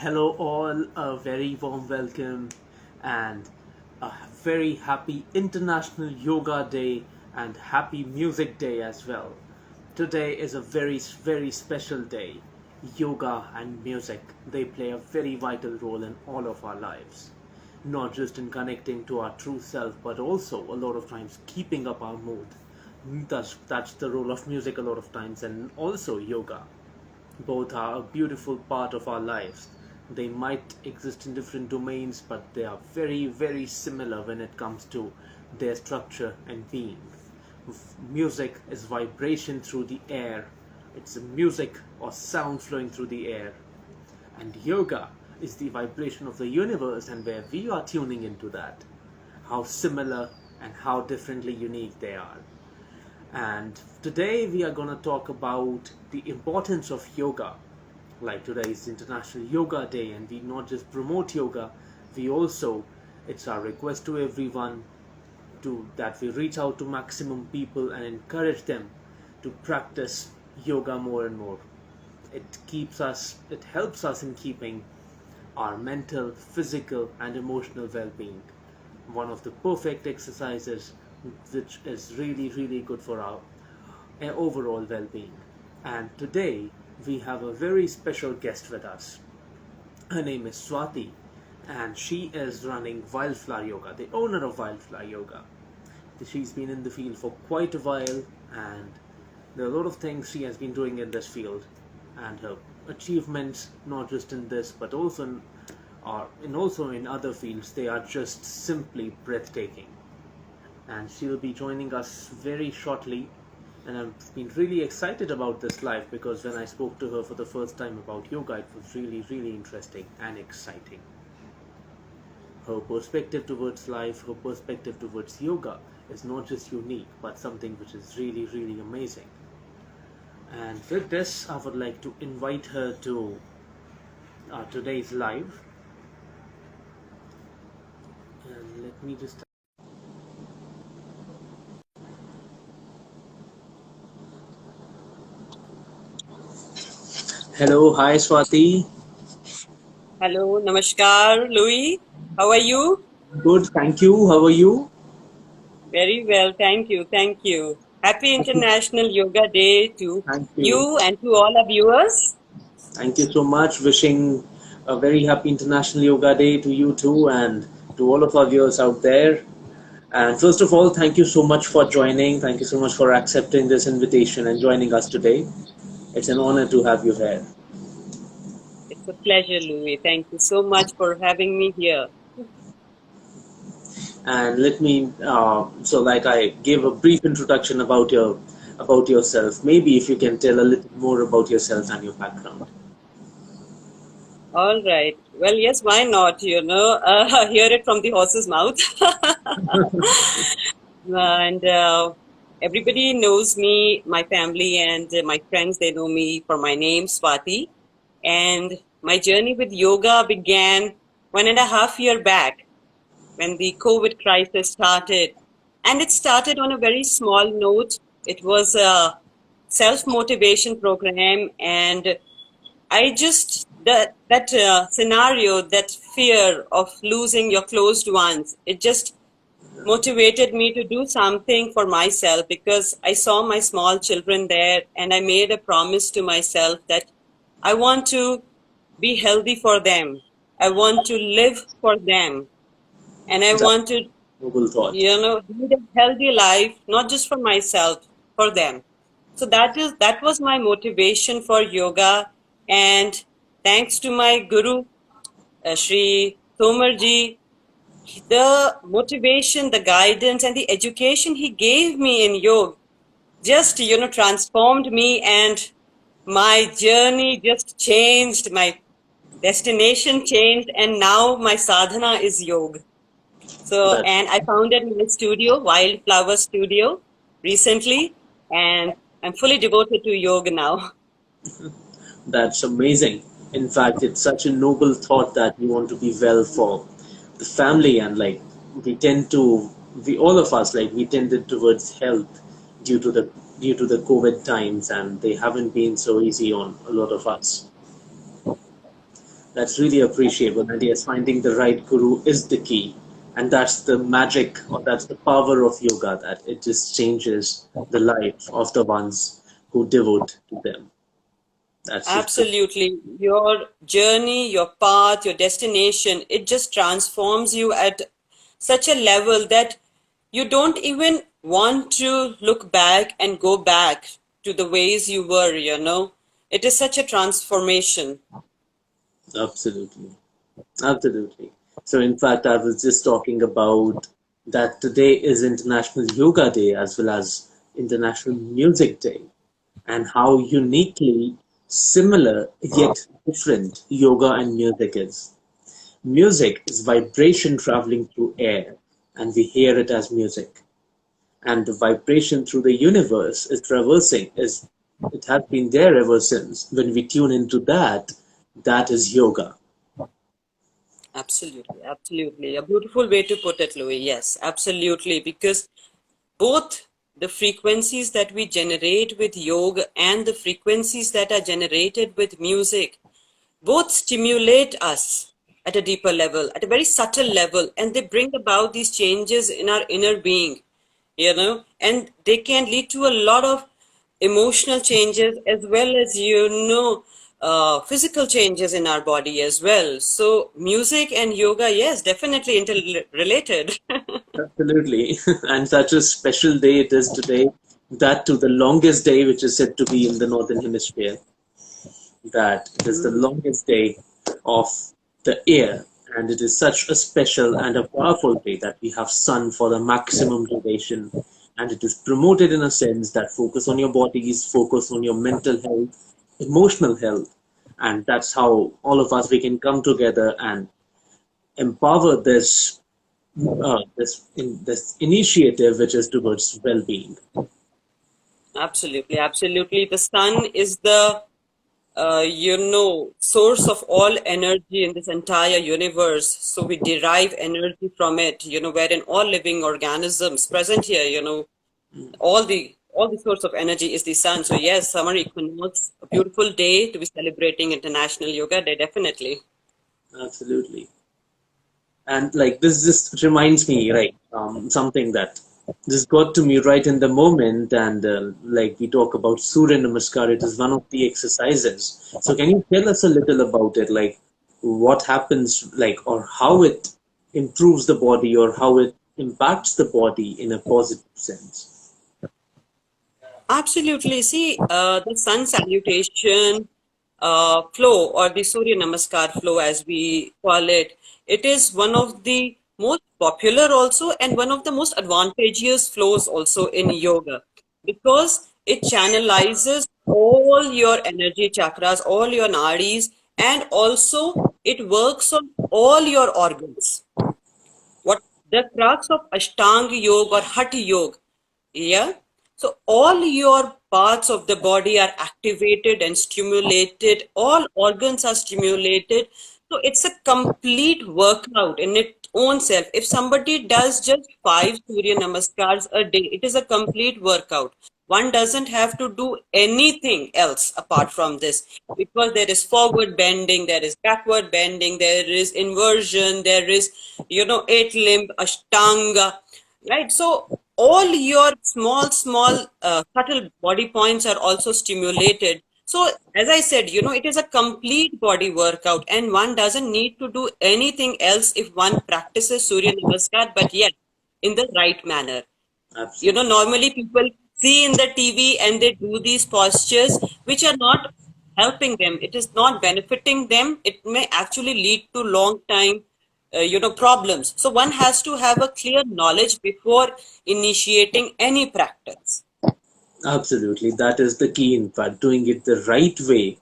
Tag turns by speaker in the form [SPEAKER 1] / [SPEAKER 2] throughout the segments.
[SPEAKER 1] Hello, all, a very warm welcome and a very happy International Yoga Day and happy Music Day as well. Today is a very special day. Yoga and music, they play a very vital role in all of our lives. Not just in connecting to our true self, but also a lot of times keeping up our mood. That's the role of music a lot of times, and also yoga. Both are a beautiful part of our lives. They might exist in different domains, but they are very similar when it comes to their structure and being. Music is vibration through the air, it's a music or sound flowing through the air. And yoga is the vibration of the universe, and where we are tuning into that. How similar and how differently unique they are. And today we are going to talk about the importance of yoga. Like today is International Yoga Day, and we not just promote yoga, we also, it's our request to everyone that we reach out to maximum people and encourage them to practice yoga more and more. It helps us in keeping our mental, physical, and emotional well-being. One of the perfect exercises which is really good for our overall well-being. And today we have a very special guest with us. Her name is Swati, and she is running Wildflower Yoga, the owner of Wildflower Yoga. She's been in the field for quite a while, and there are a lot of things she has been doing in this field, and her achievements, not just in this but also in other fields, they are just simply breathtaking. And she will be joining us very shortly, and I've been really excited about this live because when I spoke to her for the first time about yoga, it was really interesting and exciting. Her perspective towards life, her perspective towards yoga is not just unique but something which is really amazing. And with this, I would like to invite her to today's live. And let me just... Hello, hi Swati.
[SPEAKER 2] Hello, Namaskar, Louie. How are you?
[SPEAKER 1] Good, thank you. How are you?
[SPEAKER 2] Very well, thank you, thank you. Happy International Yoga Day to
[SPEAKER 1] Thank you.
[SPEAKER 2] you and to all our viewers.
[SPEAKER 1] Thank you so much. Wishing a very happy International Yoga Day to you too and to all of our viewers out there. And first of all, thank you so much for joining. Thank you so much for accepting this invitation and joining us today. It's an honor to have you here.
[SPEAKER 2] It's a pleasure, Louie. Thank you so much for having me here.
[SPEAKER 1] And let me, so like I gave a brief introduction about yourself. Maybe if you can tell a little more about yourself and your background.
[SPEAKER 2] All right. Well, yes, why not? Hear it from the horse's mouth. And everybody knows me, my family and my friends, they know me for my name, Swati. And my journey with yoga began 1.5 years back when the COVID crisis started. And it started on a very small note. It was a self-motivation program. And I just, that scenario, that fear of losing your closed ones, it just motivated me to do something for myself because I saw my small children there and I made a promise to myself that I want to be healthy for them. I want to live for them. And I
[SPEAKER 1] That's
[SPEAKER 2] want to,
[SPEAKER 1] a noble thought.
[SPEAKER 2] lead a healthy life, not just for myself, for them. So that was my motivation for yoga. And thanks to my guru, Shri Tomarji, the motivation, the guidance, and the education he gave me in yoga just, transformed me, and my journey just changed, my destination changed, and now my sadhana is yoga. So,
[SPEAKER 1] That's
[SPEAKER 2] and I founded my studio, Wildflower Studio, recently, and I'm fully devoted to yoga now.
[SPEAKER 1] That's amazing. In fact, it's such a noble thought that you want to be well for the family, and like we tend to, we all of us, like we tended towards health due to the COVID times, and they haven't been so easy on a lot of us. That's really appreciable. And yes, finding the right guru is the key. And that's the magic, or that's the power of yoga, that it just changes the life of the ones who devote to them. That's just the
[SPEAKER 2] Absolutely. Your journey, your path, your destination, it just transforms you at such a level that you don't even want to look back and go back to the ways you were, you know. It is such a transformation.
[SPEAKER 1] absolutely. Absolutely. So, in fact, I was just talking about that today is International Yoga Day as well as International Music Day, and how uniquely similar yet different yoga and music is. Music is vibration traveling through air, and we hear it as music. And the vibration through the universe is traversing, is it has been there ever since. When we tune into that, that is yoga.
[SPEAKER 2] Absolutely, absolutely. A beautiful way to put it, Louis. Yes, absolutely. Because both the frequencies that we generate with yoga and the frequencies that are generated with music both stimulate us at a deeper level, at a very subtle level, and they bring about these changes in our inner being, you know, and they can lead to a lot of emotional changes as well as, physical changes in our body as well. So, music and yoga, yes, definitely interrelated.
[SPEAKER 1] Absolutely. And such a special day it is today. That to the longest day, which is said to be in the Northern Hemisphere, that it is the longest day of the year. And it is such a special and a powerful day that we have sun for the maximum duration. And it is promoted in a sense that focus on your bodies, focus on your mental health, emotional health. And that's how all of us we can come together and empower this initiative which is towards well-being.
[SPEAKER 2] Absolutely, absolutely. The sun is the source of all energy in this entire universe. So we derive energy from it, wherein all living organisms present here, all the source of energy is the sun. So yes, summer equinox, a beautiful day to be celebrating International Yoga Day, definitely.
[SPEAKER 1] Absolutely. And like this just reminds me, right, something that just got to me right in the moment. And like we talk about Surya Namaskar, it is one of the exercises. So can you tell us a little about it, like what happens, like, or how it improves the body, or how it impacts the body in a positive sense?
[SPEAKER 2] Absolutely. See, the sun salutation flow, or the Surya Namaskar flow as we call it, it is one of the most popular also and one of the most advantageous flows also in yoga, because it channelizes all your energy chakras, all your nadis, and also it works on all your organs. What the crux of Ashtanga Yoga or Hatha Yoga, yeah. So all your parts of the body are activated and stimulated. All organs are stimulated. So it's a complete workout in its own self. If somebody does just 5 Surya Namaskars a day, it is a complete workout. One doesn't have to do anything else apart from this, because there is forward bending, there is backward bending, there is inversion, there is, eight limb, ashtanga, right? So all your small subtle body points are also stimulated. So as I said, it is a complete body workout, and one doesn't need to do anything else if one practices Surya Namaskar, but yet in the right manner.
[SPEAKER 1] Absolutely.
[SPEAKER 2] Normally people see in the TV and they do these postures which are not helping them. It is not benefiting them. It may actually lead to long time, problems. So one has to have a clear knowledge before initiating any practice.
[SPEAKER 1] Absolutely. That is the key. In fact, doing it the right way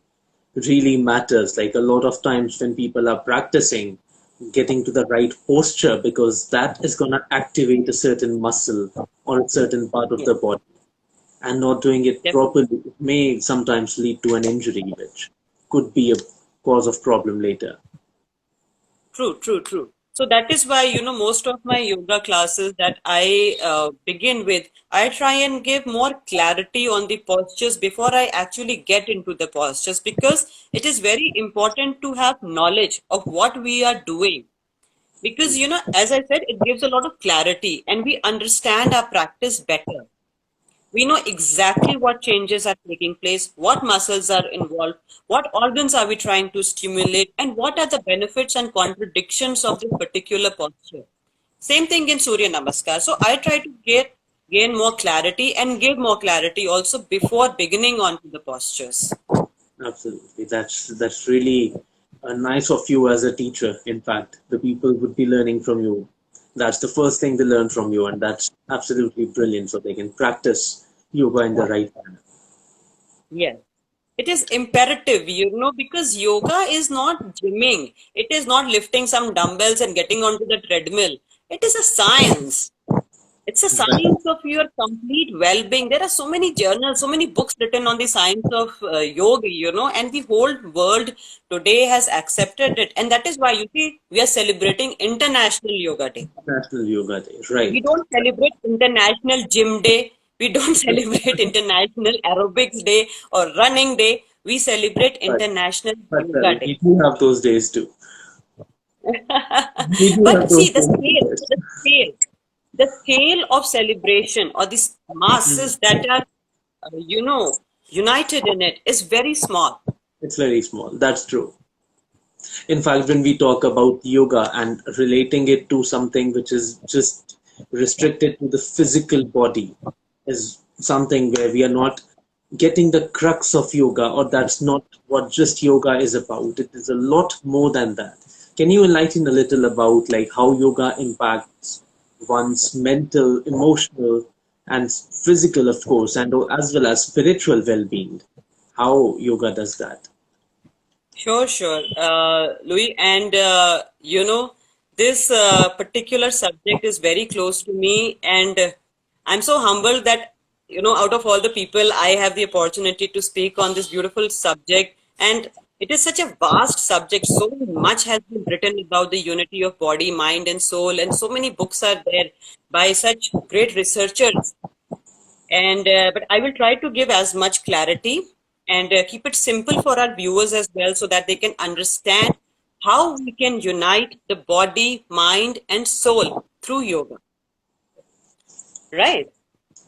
[SPEAKER 1] really matters. Like a lot of times when people are practicing, getting to the right posture, because that is going to activate a certain muscle or a certain part of
[SPEAKER 2] Yeah,
[SPEAKER 1] the body. And not doing it
[SPEAKER 2] definitely.
[SPEAKER 1] properly, it may sometimes lead to an injury, which could be a cause of problem later.
[SPEAKER 2] True, true, true. So that is why, most of my yoga classes that I begin with, I try and give more clarity on the postures before I actually get into the postures, because it is very important to have knowledge of what we are doing. Because, as I said, it gives a lot of clarity and we understand our practice better. We know exactly what changes are taking place, what muscles are involved, what organs are we trying to stimulate, and what are the benefits and contradictions of this particular posture. Same thing in Surya Namaskar. So I try to gain more clarity and give more clarity also before beginning on to the postures.
[SPEAKER 1] Absolutely. That's really nice of you as a teacher. In fact, the people would be learning from you. That's the first thing they learn from you, and that's absolutely brilliant. So they can practice yoga in the right manner.
[SPEAKER 2] Yes. It is imperative, because yoga is not gymming. It is not lifting some dumbbells and getting onto the treadmill. It is a science. It's a
[SPEAKER 1] Right.
[SPEAKER 2] science of your complete well-being. There are so many journals, so many books written on the science of yoga, and the whole world today has accepted it. And that is why, you see, we are celebrating International Yoga Day.
[SPEAKER 1] National Yoga Day.
[SPEAKER 2] We
[SPEAKER 1] Right.
[SPEAKER 2] don't celebrate International Gym Day. We don't celebrate International Aerobics Day or Running Day. We celebrate
[SPEAKER 1] But
[SPEAKER 2] International
[SPEAKER 1] but
[SPEAKER 2] Yoga
[SPEAKER 1] we
[SPEAKER 2] Day.
[SPEAKER 1] do have those days too. We do have
[SPEAKER 2] But
[SPEAKER 1] those
[SPEAKER 2] see,
[SPEAKER 1] days.
[SPEAKER 2] the scale of celebration or these
[SPEAKER 1] Mhm.
[SPEAKER 2] masses that are, united in it is very small.
[SPEAKER 1] It's very small. That's true. In fact, when we talk about yoga and relating it to something which is just restricted to the physical body, is something where we are not getting the crux of yoga, or that's not what just yoga is about. It is a lot more than that. Can you enlighten a little about like how yoga impacts one's mental, emotional, and physical, of course, and as well as spiritual well-being? How yoga does that?
[SPEAKER 2] Sure, sure, Louis. And, this particular subject is very close to me. And I'm so humbled that, out of all the people, I have the opportunity to speak on this beautiful subject. And it is such a vast subject. So much has been written about the unity of body, mind, and soul. And so many books are there by such great researchers. And but I will try to give as much clarity and keep it simple for our viewers as well, so that they can understand how we can unite the body, mind, and soul through yoga, right?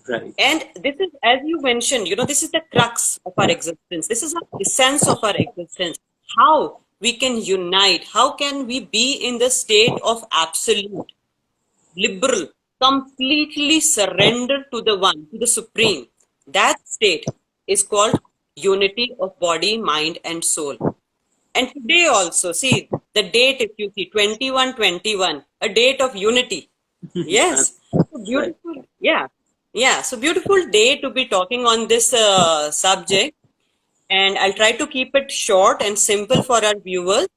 [SPEAKER 1] Right.
[SPEAKER 2] And this is, as you mentioned, this is the crux of our existence. This is the essence of our existence. How we can unite, how can we be in the state of absolute liberal, completely surrender to the one, to the supreme. That state is called unity of body, mind, and soul. And today also, see the date, if you see 2121, a date of unity.
[SPEAKER 1] That's
[SPEAKER 2] Yes. So
[SPEAKER 1] right.
[SPEAKER 2] beautiful. Yeah. Yeah. So beautiful day to be talking on this subject. And I'll try to keep it short and simple for our viewers.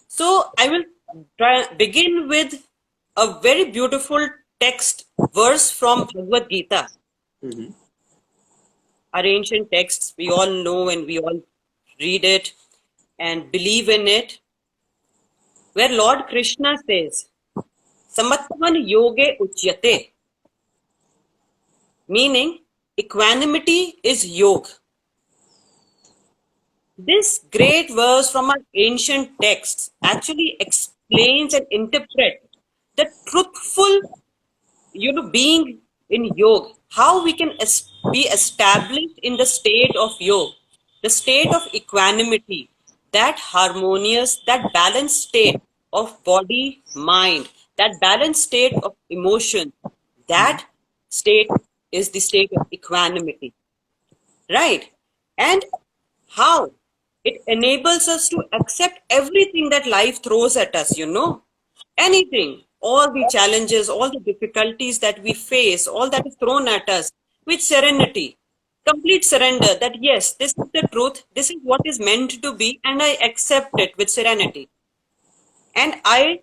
[SPEAKER 2] So I will begin with a very beautiful text verse from Bhagavad Gita,
[SPEAKER 1] Mhm.
[SPEAKER 2] our ancient texts. We all know and we all read it and believe in it, where Lord Krishna says, Samatvan yoge uchyate, meaning equanimity is yoga. This great verse from our ancient texts actually explains and interprets the truthful, being in yoga, how we can be established in the state of yoga, the state of equanimity, that harmonious, that balanced state of body, mind, that balanced state of emotion, that state is the state of equanimity, right? And how it enables us to accept everything that life throws at us, anything, all the challenges, all the difficulties that we face, all that is thrown at us with serenity, complete surrender that yes, this is the truth, this is what is meant to be, and I accept it with serenity. And I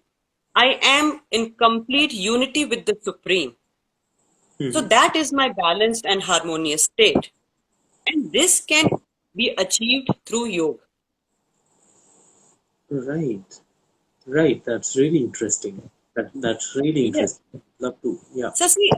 [SPEAKER 2] am in complete unity with the Supreme. So
[SPEAKER 1] Mhm.
[SPEAKER 2] that is my balanced and harmonious state. And this can be achieved through yoga.
[SPEAKER 1] Right. Right. That's really interesting. That's really
[SPEAKER 2] Yes.
[SPEAKER 1] interesting. Love to. Yeah.
[SPEAKER 2] So see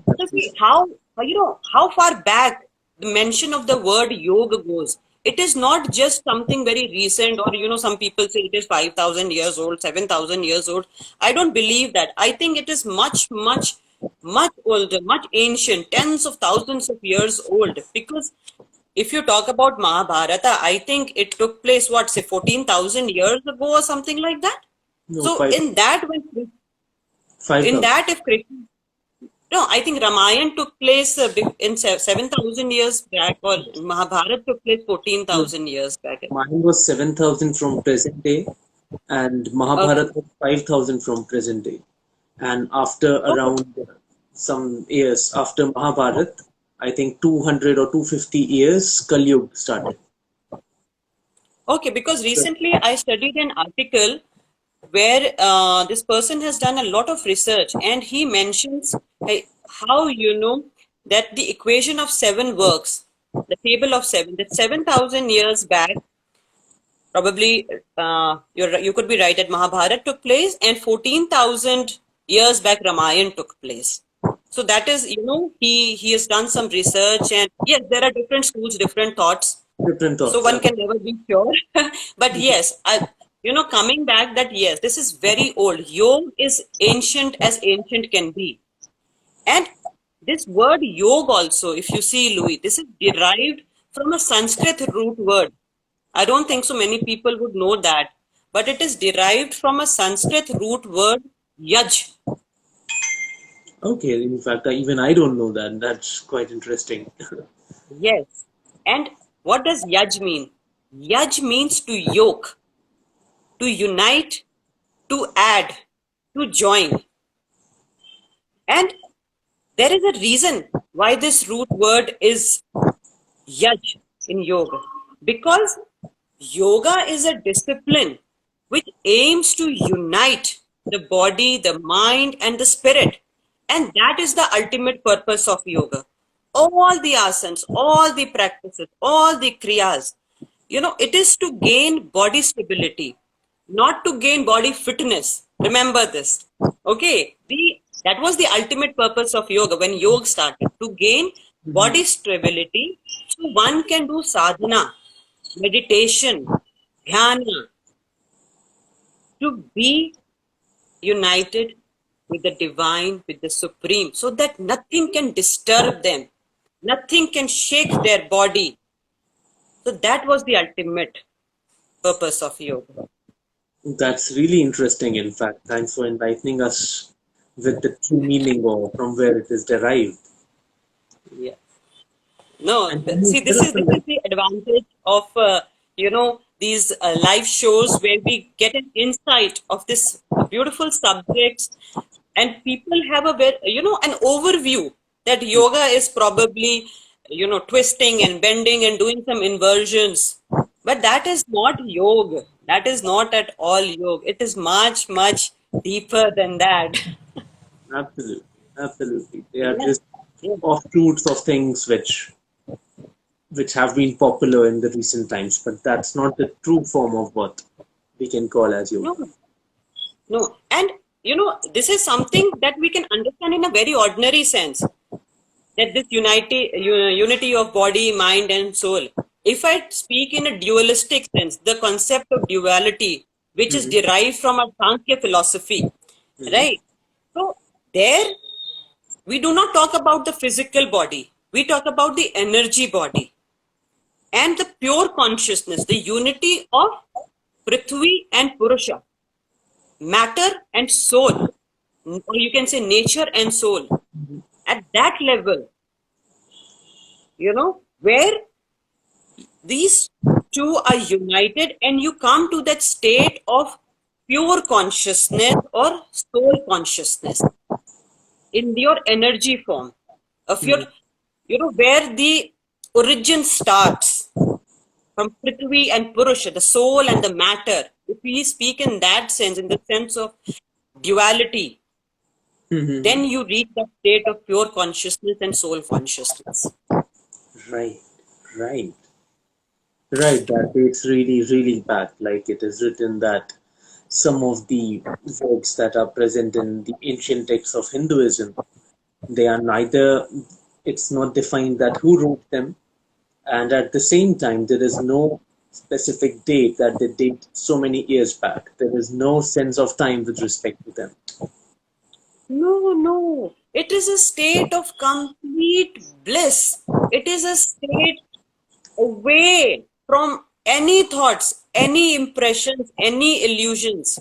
[SPEAKER 2] how far back the mention of the word yoga goes. It is not just something very recent, or some people say it is 5,000 years old, 7,000 years old. I don't believe that. I think it is much, much, much older, much ancient, tens of thousands of years old. Because if you talk about Mahabharata, I think it took place, what, say, 14,000 years ago or something like that.
[SPEAKER 1] No,
[SPEAKER 2] So
[SPEAKER 1] five
[SPEAKER 2] in that,
[SPEAKER 1] five
[SPEAKER 2] in
[SPEAKER 1] thousand.
[SPEAKER 2] that, if Krishna, no, I think Ramayana took place in 7,000 years back, or Mahabharata took place
[SPEAKER 1] No,
[SPEAKER 2] 14,000 years back.
[SPEAKER 1] mine was 7,000 from present day, and
[SPEAKER 2] Okay.
[SPEAKER 1] Mahabharata was 5,000 from present day. And after
[SPEAKER 2] Okay.
[SPEAKER 1] around some years after Mahabharata, I think 200 or 250 years, Kali Yuga started.
[SPEAKER 2] Okay, because
[SPEAKER 1] So,
[SPEAKER 2] recently I studied an article where this person has done a lot of research, and he mentions how that the equation of seven works, the table of seven, that 7,000 years back, probably you could be right, that Mahabharata took place, and 14,000 years back Ramayana took place. So that is, he has done some research, and yes, there are different schools, different thoughts,
[SPEAKER 1] different
[SPEAKER 2] so
[SPEAKER 1] thoughts.
[SPEAKER 2] one can never be sure. But yes, coming back, that yes, this is very old. Yoga is ancient as ancient can be. And this word yoga also, if you see, Louis, this is derived from a Sanskrit root word. I don't think so many people would know that, but it is derived from a Sanskrit root word, yaj.
[SPEAKER 1] Okay, in fact, even I don't know that. That's quite interesting.
[SPEAKER 2] Yes. And what does yaj mean? Yaj means to yoke, to unite, to add, to join. And there is a reason why this root word is yaj in yoga. Because yoga is a discipline which aims to unite the body, the mind, and the spirit. And that is the ultimate purpose of yoga. All the asanas, all the practices, all the kriyas, it is to gain body stability, not to gain body fitness. Remember this. Okay. That was the ultimate purpose of yoga when yoga started, to gain body
[SPEAKER 1] Mhm.
[SPEAKER 2] stability, so one can do sadhana, meditation, dhyana, to be united with the divine, with the supreme, so that nothing can disturb them, nothing can shake their body. So that was the ultimate purpose of yoga.
[SPEAKER 1] That's really interesting, in fact. Thanks for enlightening us with the true meaning or from where it is derived.
[SPEAKER 2] Yeah. No,
[SPEAKER 1] And can you
[SPEAKER 2] see,
[SPEAKER 1] share
[SPEAKER 2] this
[SPEAKER 1] us
[SPEAKER 2] is
[SPEAKER 1] a
[SPEAKER 2] this is the advantage of these live shows, where we get an insight of this beautiful subjects, and people have a very, an overview that yoga is probably twisting and bending and doing some inversions, but that is not yoga. That is not at all yoga. It is much, much deeper than that.
[SPEAKER 1] absolutely, absolutely. They are
[SPEAKER 2] Yeah.
[SPEAKER 1] just
[SPEAKER 2] Yeah.
[SPEAKER 1] offshoots of things which have been popular in the recent times, but that's not the true form of what we can call as yoga.
[SPEAKER 2] No. No, and this is something that we can understand in a very ordinary sense, that this unity of body, mind, and soul. If I speak in a dualistic sense, the concept of duality, which is
[SPEAKER 1] Hmm.
[SPEAKER 2] derived from a Sankhya philosophy,
[SPEAKER 1] Hmm.
[SPEAKER 2] right? So there we do not talk about the physical body, we talk about the energy body and the pure consciousness, the unity of Prithvi and Purusha, matter and soul, or you can say nature and soul. At that level, where these two are united, and you come to that state of pure consciousness or soul consciousness in your energy form of your,
[SPEAKER 1] Hmm.
[SPEAKER 2] where the origin starts from Prithvi and Purusha, the soul and the matter. If we speak in that sense, in the sense of duality,
[SPEAKER 1] Hmm.
[SPEAKER 2] then you reach that state of pure consciousness and soul consciousness.
[SPEAKER 1] Right, right, right. That dates really, really back. Like it is written that some of the works that are present in the ancient texts of Hinduism, they are neither, it's not defined that who wrote them, and at the same time, there is no specific date that they date so many years back. There is no sense of time with respect to them.
[SPEAKER 2] No, no. It is a state of complete bliss. It is a state away from any thoughts, any impressions, any illusions.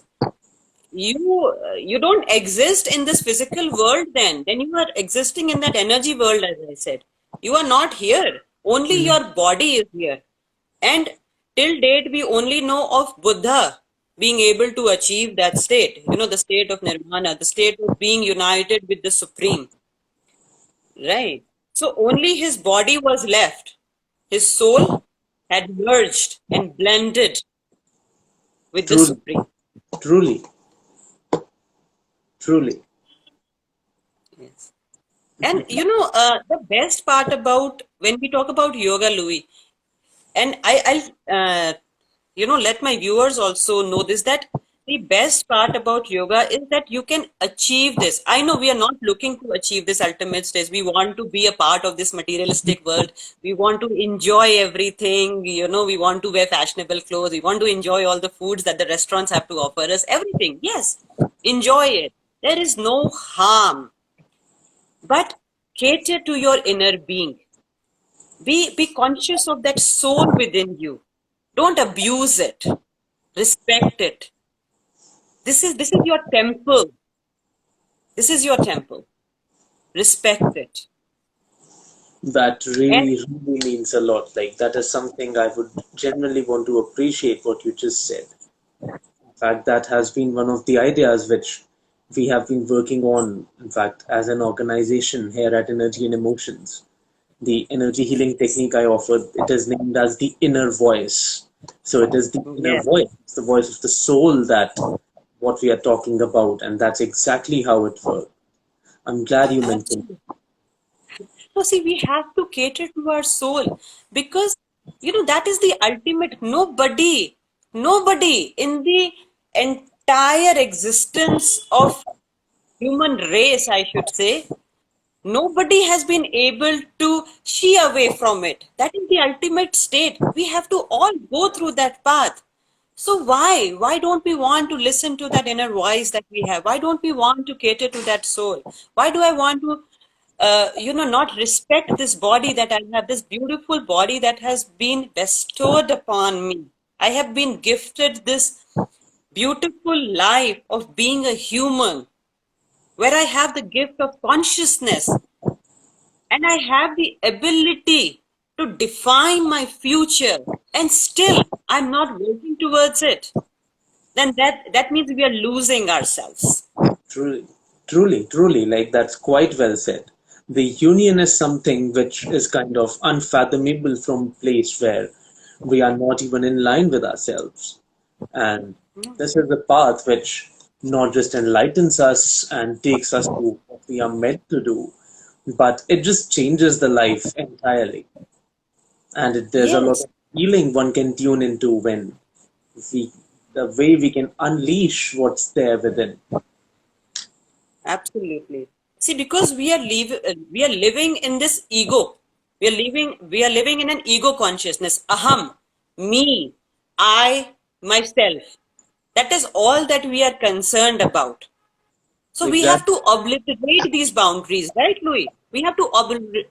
[SPEAKER 2] You don't exist in this physical world then you are existing in that energy world, as I said. You are not here. Only your body is here. And till date, we only know of Buddha being able to achieve that state, the state of nirvana, the state of being united with the Supreme, right? So only his body was left. His soul had merged and blended with the
[SPEAKER 1] Truly,
[SPEAKER 2] Supreme.
[SPEAKER 1] truly, truly.
[SPEAKER 2] Yes. And the best part about when we talk about yoga, Louis, and I'll let my viewers also know this, that the best part about yoga is that you can achieve this. I know we are not looking to achieve this ultimate stage. We want to be a part of this materialistic world. We want to enjoy everything. We want to wear fashionable clothes. We want to enjoy all the foods that the restaurants have to offer us. Everything. Yes, enjoy it. There is no harm. But cater to your inner being. Be conscious of that soul within you. Don't abuse it. Respect it. This is your temple. This is your temple. Respect it.
[SPEAKER 1] That
[SPEAKER 2] And
[SPEAKER 1] really, really means a lot. Like, that is something I would generally want to appreciate what you just said. In fact, that has been one of the ideas which we have been working on, in fact, as an organization here at Energy and Emotions. The energy healing technique I offered, it is named as the inner voice. So it is the inner
[SPEAKER 2] yes,
[SPEAKER 1] voice, it's the voice of the soul that what we are talking about, and that's exactly how it works. I'm glad you mentioned.
[SPEAKER 2] absolutely. So see, we have to cater to our soul because that is the ultimate. Nobody in the entire existence of human race, I should say, nobody has been able to shy away from it. That is the ultimate state. We have to all go through that path. So why? Why don't we want to listen to that inner voice that we have? Why don't we want to cater to that soul? Why do I want to, not respect this body that I have, this beautiful body that has been bestowed upon me? I have been gifted this beautiful life of being a human, where I have the gift of consciousness and I have the ability to define my future, and still I'm not working towards it, then that means we are losing ourselves.
[SPEAKER 1] Truly, truly, truly, like that's quite well said. The union is something which is kind of unfathomable from place where we are not even in line with ourselves. And this is the path which not just enlightens us and takes us to what we are meant to do, but it just changes the life entirely. And there's a lot
[SPEAKER 2] Yes,
[SPEAKER 1] of healing one can tune into when we, the way we can unleash what's there within.
[SPEAKER 2] absolutely. See, because we are living in this ego. We are living in an ego consciousness. Aham, me, I, myself. That is all that we are concerned about. So we have
[SPEAKER 1] Exactly.
[SPEAKER 2] to obliterate these boundaries, right, Louis? We have to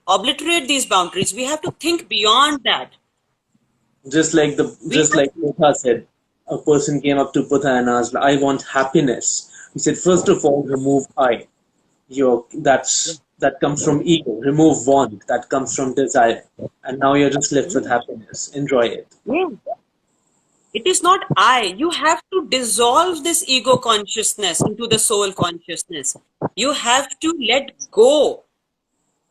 [SPEAKER 2] obliterate these boundaries. We have to think beyond that. We
[SPEAKER 1] Just
[SPEAKER 2] have
[SPEAKER 1] like Buddha said, a person came up to Buddha and asked, "I want happiness." He said, "First of all, remove I. That comes from ego. Remove want. That comes from desire. And now you're just left with
[SPEAKER 2] to,
[SPEAKER 1] happiness. Enjoy it."
[SPEAKER 2] yeah, it is not I. You have to dissolve this ego consciousness into the soul consciousness. You have to let go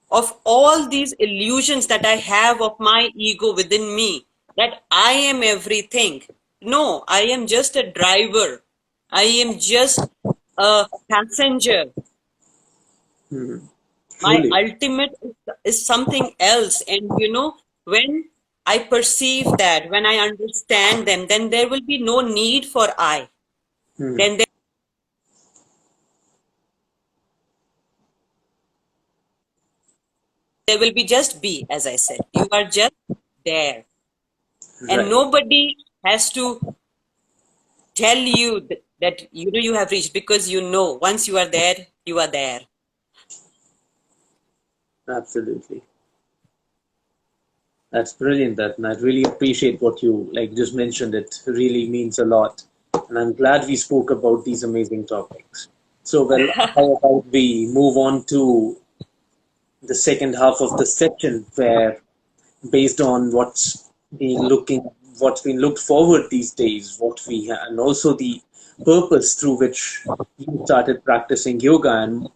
[SPEAKER 2] of all these illusions that I have of my ego within me, that I am everything. No, I am just a driver. I am just a passenger. My
[SPEAKER 1] Truly,
[SPEAKER 2] ultimate is something else. And when I perceive that, when I understand them, then there will be no need for I. then there will be just be, as I said. You are just there. And
[SPEAKER 1] Right.
[SPEAKER 2] nobody has to tell you that you know you have reached, because you know once you are there, you are there.
[SPEAKER 1] Absolutely. That's brilliant, that, and I really appreciate what you like just mentioned. It really means a lot, and I'm glad we spoke about these amazing topics. So, well, how about we move on to the second half of the session, where, based on what's been looked forward these days, and also the purpose through which you started practicing yoga, and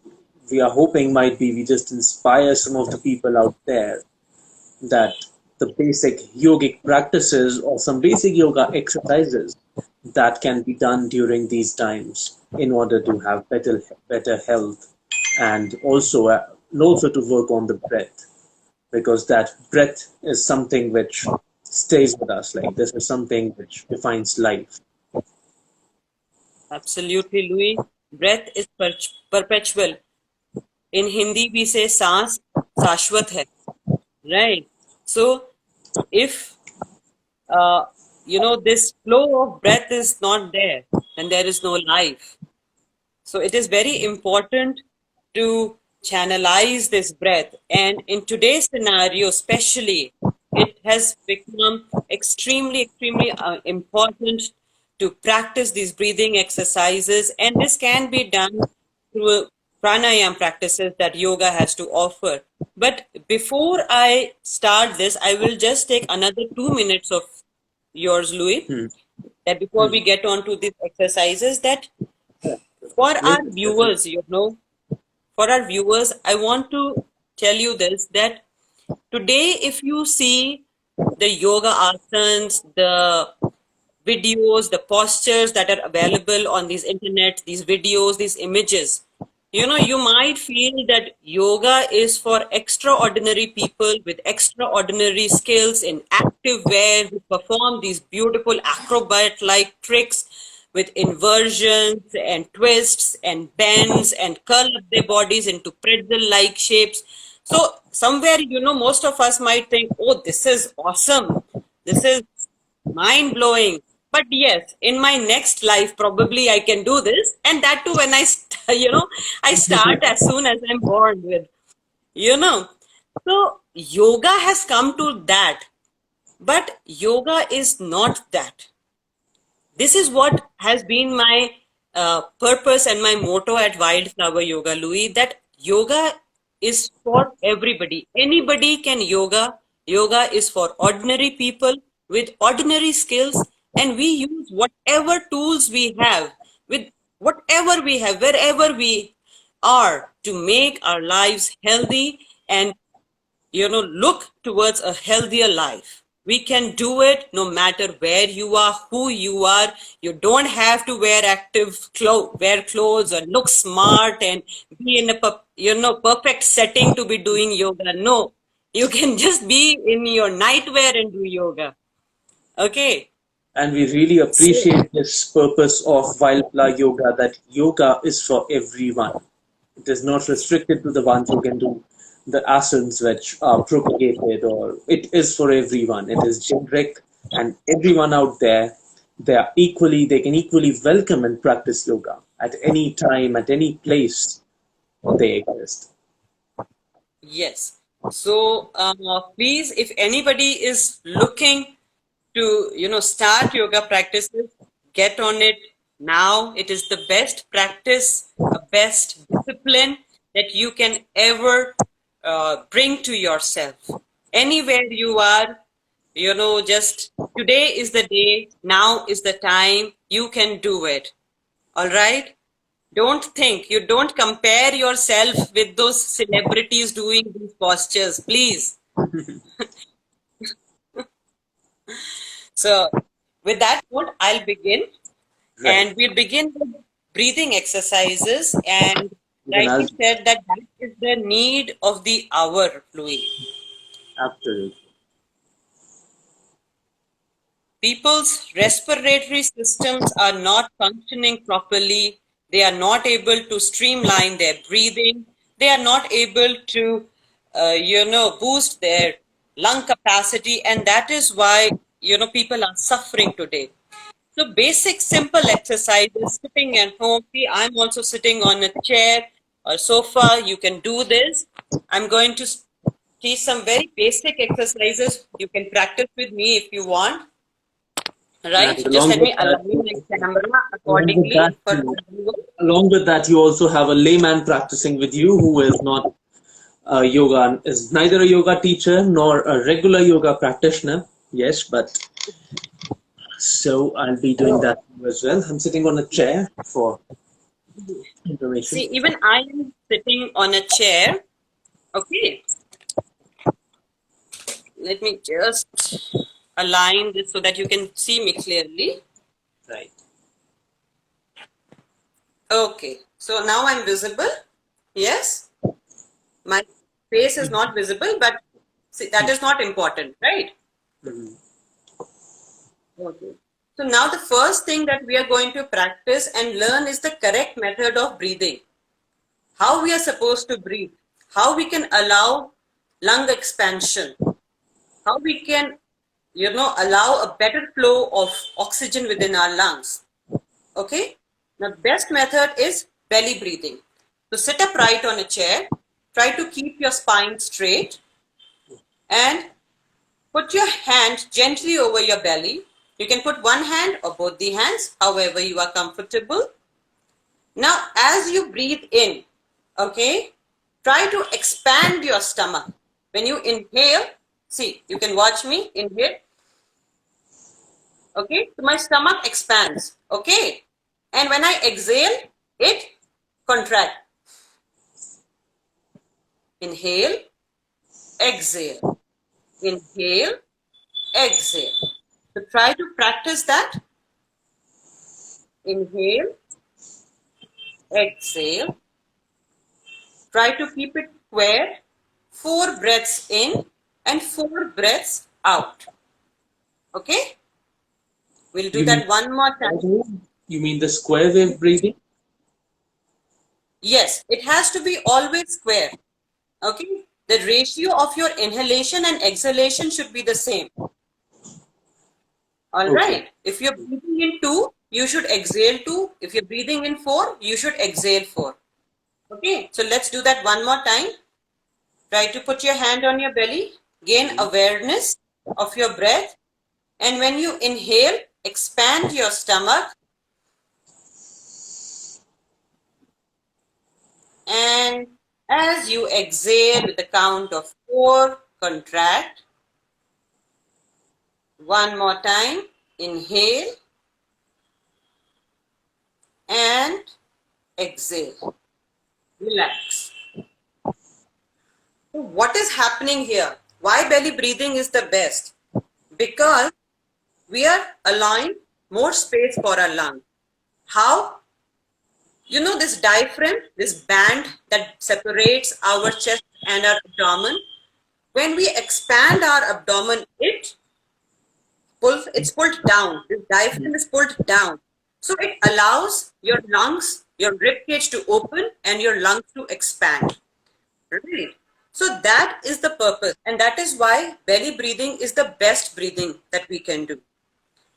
[SPEAKER 1] we are hoping might be we just inspire some of the people out there that the basic yogic practices or some basic yoga exercises that can be done during these times in order to have better health, and also to work on the breath, because that breath is something which stays with us. Like, this is something which defines life.
[SPEAKER 2] Absolutely, Louis. Breath is perpetual. In Hindi, we say "saans shashwat hai," right? So, if uh, this flow of breath is not there, then there is no life. So it is very important to channelize this breath. And in today's scenario, especially, it has become extremely important to practice these breathing exercises. And this can be done through pranayam practices that yoga has to offer. But before I start this, I will just take another 2 minutes of yours, Louis,
[SPEAKER 1] Hmm.
[SPEAKER 2] that before
[SPEAKER 1] Hmm.
[SPEAKER 2] we get on to these exercises, that for
[SPEAKER 1] Yes,
[SPEAKER 2] our
[SPEAKER 1] definitely.
[SPEAKER 2] viewers, for our viewers, I want to tell you this, that today, if you see the yoga asanas, the videos, the postures that are available on these internet, these videos, these images, you might feel that yoga is for extraordinary people with extraordinary skills in active wear who perform these beautiful acrobat-like tricks with inversions and twists and bends and curl up their bodies into pretzel-like shapes. So somewhere, most of us might think, oh, this is awesome. This is mind blowing. But yes, in my next life, probably I can do this. And that too, when I start as soon as I'm born with, you know. So yoga has come to that. But yoga is not that. This is what has been my purpose and my motto at Wildflower Yoga, Louis, that yoga is for everybody. Anybody can yoga. Yoga is for ordinary people with ordinary skills, and we use whatever tools we have, with whatever we have, wherever we are, to make our lives healthy and look towards a healthier life. We can do it no matter where you are, who you are. You don't have to wear clothes or look smart and be in a perfect setting to be doing yoga. No, you can just be in your nightwear and do yoga. Okay.
[SPEAKER 1] And we really
[SPEAKER 2] So,
[SPEAKER 1] appreciate this purpose of Wildflower Yoga, that yoga is for everyone. It is not restricted to the ones who can do the asanas which are propagated, or it is for everyone. It is generic, and everyone out there, they can equally welcome and practice yoga at any time, at any place they exist.
[SPEAKER 2] yes. So, please, if anybody is looking to, start yoga practices, get on it now. It is the best practice, a best discipline that you can ever bring to yourself. Anywhere you are, just today is the day, now is the time, you can do it. All right? You don't compare yourself with those celebrities doing these postures, please. So, with that note, I'll begin.
[SPEAKER 1] Right.
[SPEAKER 2] And we'll begin with breathing exercises. And
[SPEAKER 1] Even I'll
[SPEAKER 2] rightly said that is the need of the hour, Louis.
[SPEAKER 1] absolutely.
[SPEAKER 2] people's respiratory systems are not functioning properly. They are not able to streamline their breathing. They are not able to, boost their lung capacity. And that is why, people are suffering today. So basic, simple exercises, sitting at home. See, I'm also sitting on a chair or sofa. You can do this. I'm going to teach some very basic exercises. You can practice with me if you want. Right?
[SPEAKER 1] And
[SPEAKER 2] So just let me align my camera
[SPEAKER 1] along with
[SPEAKER 2] accordingly
[SPEAKER 1] that,
[SPEAKER 2] for everyone.
[SPEAKER 1] along with that, you also have a layman practicing with you who is not yoga, is neither a yoga teacher nor a regular yoga practitioner. Yes, but so I'll be doing
[SPEAKER 2] Oh,
[SPEAKER 1] that as well. I'm sitting on a chair for information.
[SPEAKER 2] see, even I am sitting on a chair. Okay, let me just align this so that you can see me clearly.
[SPEAKER 1] Right.
[SPEAKER 2] Okay, so now I'm visible. Yes, my face is not visible, but see, that is not important, right?
[SPEAKER 1] Mhm.
[SPEAKER 2] Okay. So now the first thing that we are going to practice and learn is the correct method of breathing. How we are supposed to breathe, how we can allow lung expansion, how we can, allow a better flow of oxygen within our lungs. Okay. Now, best method is belly breathing. So sit upright on a chair, try to keep your spine straight and put your hand gently over your belly. You can put one hand or both the hands, however you are comfortable. Now, as you breathe in, okay, try to expand your stomach. When you inhale, see, you can watch me inhale. Okay, so my stomach expands. Okay, and when I exhale, it contracts. Inhale, exhale. Inhale, exhale. So try to practice that. Inhale, exhale. Try to keep it square. 4 breaths in and 4 breaths out. Okay? We'll do
[SPEAKER 1] You mean
[SPEAKER 2] that one more time.
[SPEAKER 1] you mean the square wave breathing?
[SPEAKER 2] Yes, it has to be always square. Okay? The ratio of your inhalation and exhalation should be the same. All
[SPEAKER 1] Okay.
[SPEAKER 2] right. If you're breathing in 2, you should exhale 2. If you're breathing in 4, you should exhale 4. Okay? So let's do that one more time. Try to put your hand on your belly. Gain awareness of your breath. And when you inhale, expand your stomach. And as you exhale with the count of 4, contract. One more time. Inhale and exhale. Relax. So what is happening here? Why belly breathing is the best? Because we are allowing more space for our lung. How? You know this diaphragm, this band that separates our chest and our abdomen. When we expand our abdomen, it's pulled down. This diaphragm is pulled down. So it allows your lungs, your rib cage to open and your lungs to expand. Right. So that is the purpose. And that is why belly breathing is the best breathing that we can do.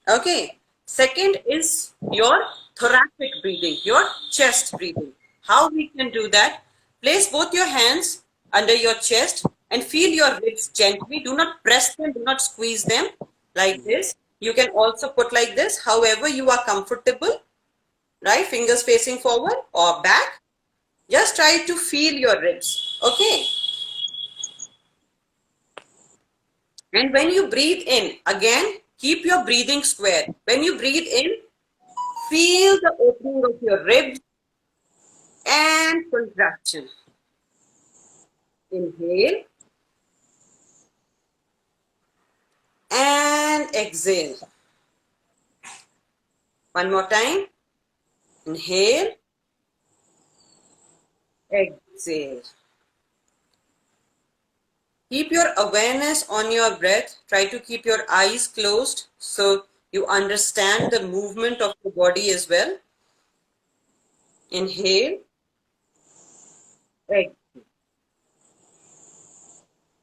[SPEAKER 2] Okay. Second is your thoracic breathing, your chest breathing. How we can do that? Place both your hands under your chest and feel your ribs gently. Do not press them, do not squeeze them like this. You can also put like this, however you are comfortable, right? Fingers facing forward or back. Just try to feel your ribs. Okay. And when you breathe in, again, keep your breathing square. When you breathe in, feel the opening of your ribs and contraction. Inhale and exhale. One more time. Inhale, exhale. Keep your awareness on your breath. Try to keep your eyes closed so You understand the movement of the body as well. Inhale. Exhale.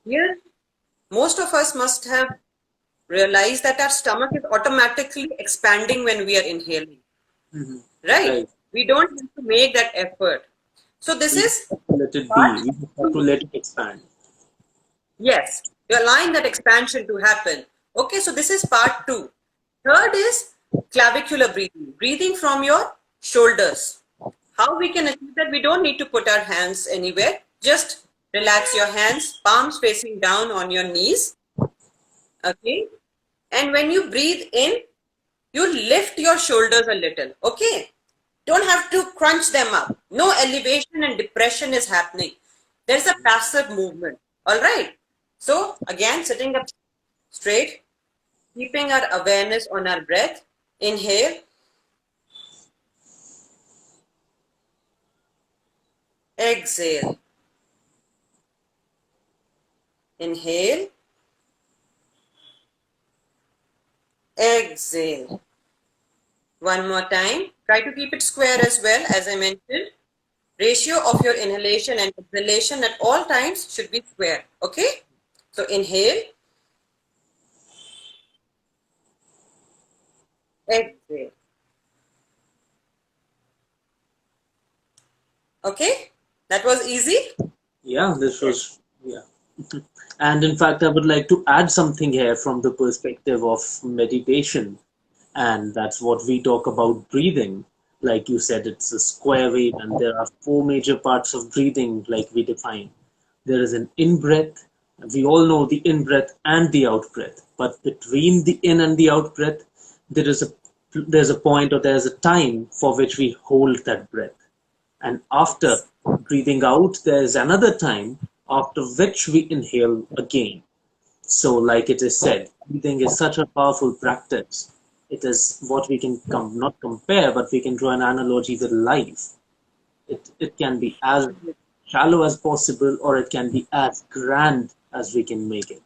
[SPEAKER 2] Here, most of us must have realized that our stomach is automatically expanding when we are inhaling.
[SPEAKER 1] Mm-hmm.
[SPEAKER 2] Right?
[SPEAKER 1] Right.
[SPEAKER 2] We don't have to make that effort. So this
[SPEAKER 1] We
[SPEAKER 2] is
[SPEAKER 1] have to let it
[SPEAKER 2] part
[SPEAKER 1] be. We just have to
[SPEAKER 2] 2.
[SPEAKER 1] let it expand.
[SPEAKER 2] Yes, you're allowing that expansion to happen. Okay, so this is part 2. Third is clavicular breathing, breathing from your shoulders. How we can achieve that? We don't need to put our hands anywhere. Just relax your hands, palms facing down on your knees. Okay, and when you breathe in, you lift your shoulders a little. Okay, don't have to crunch them up. No elevation and depression is happening. There's a passive movement. All right. So again, sitting up straight, keeping our awareness on our breath. Inhale. Exhale. Inhale. Exhale. One more time. Try to keep it square as well, as I mentioned. Ratio of your inhalation and exhalation at all times should be square. Okay? So inhale. Exhale. Okay? That was easy?
[SPEAKER 1] Yeah, this
[SPEAKER 2] Yes.
[SPEAKER 1] was, yeah. And in fact, I would like to add something here from the perspective of meditation. And that's what we talk about breathing. Like you said, it's a square wave, and there are four major parts of breathing, like we define. There is an in breath. We all know the in breath and the out breath. But between the in and the out breath, there is a there's a point or there's a time for which we hold that breath. And after breathing out, there's another time after which we inhale again. So, like it is said, breathing is such a powerful practice. It is what we can not compare, but we can draw an analogy with life. It can be as shallow as possible, or it can be as grand as we can make it.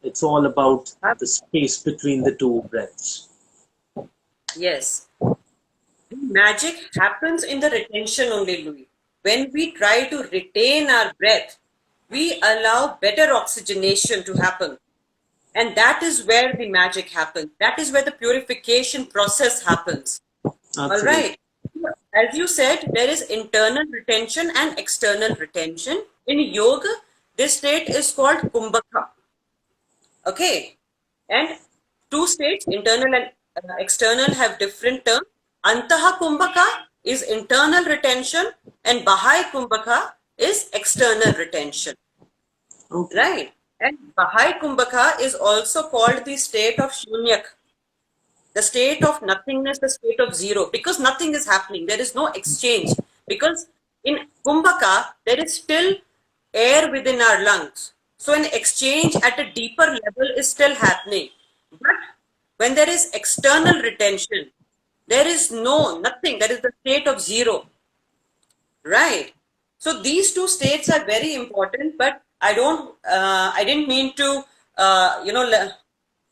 [SPEAKER 1] It's all about the space between the two breaths.
[SPEAKER 2] Yes. The magic happens in the retention only, Louis. When we try to retain our breath, we allow better oxygenation to happen. And that is where the magic happens. That is where the purification process happens. All
[SPEAKER 1] Absolutely.
[SPEAKER 2] right. As you said, there is internal retention and external retention. In yoga, this state is called kumbhaka. Okay. And two states, internal and external, have different terms. Antaha kumbhaka is internal retention and Bahai kumbhaka is external retention.
[SPEAKER 1] Okay.
[SPEAKER 2] Right. And Bahai kumbhaka is also called the state of shunyak, the state of nothingness, the state of zero, because nothing is happening. There is no exchange. Because in kumbhaka, there is still air within our lungs. So an exchange at a deeper level is still happening. But when there is external retention, there is nothing. There is the state of zero. Right. So these two states are very important, but I didn't mean to,